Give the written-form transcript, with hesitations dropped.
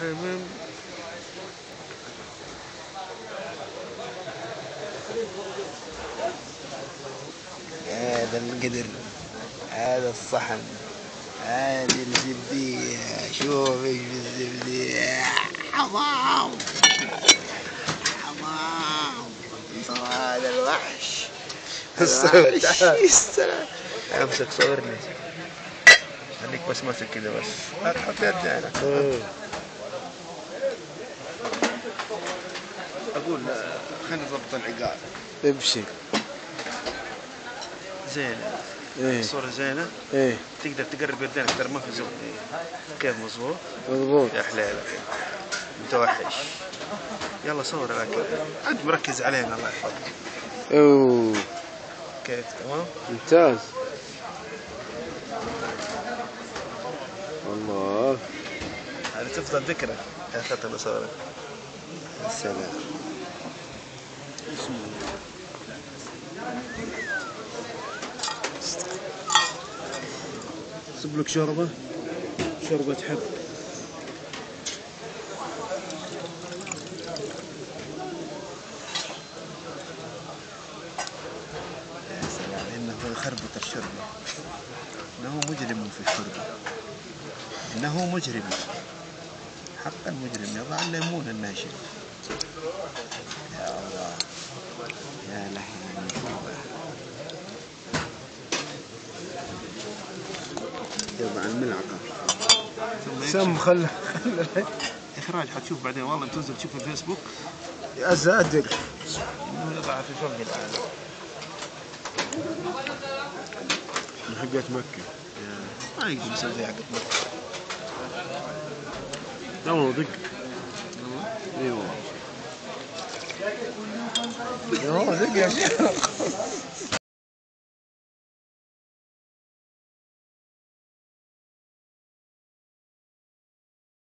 الرحيم. هذا القدر، هذا الصحن، هذه الزبدية. شوف ايش بالزبدية. حمام حمام. هذا الوحش. السلام. امسك صورني. خليك بس ماسك كذا بس. لا تحط يدي انا. اقول خلينا نضبط العقال. امشي. زينة. ايه الصورة زينة. ايه تقدر تقرب يدينك ترى ما في زوم. كيف مظبوط؟ مضبوط. يا حليلك متوحش. يلا صور لك انت مركز علينا الله يحفظك. اوه كيف تمام؟ ممتاز. الله هذه تفضل ذكرى. اخذت انا صورة. السلام. صب لك شوربة حب. يا سلام انه خربط الشوربة. انه مجرم في الشوربة. انه مجرم. حقا مجرم. يضع الليمون الناشف. يا الله يا لحم المشوبة. يضع الملعقة. سم خله اخراج حتشوف بعدين والله تنزل تشوف في الفيسبوك. يا ساتر. انه يضع في فم الآن. من حقات مكة. ما يقدر يسوي زي حقت مكة. لا والله دق. اي والله. دق يا شيخ.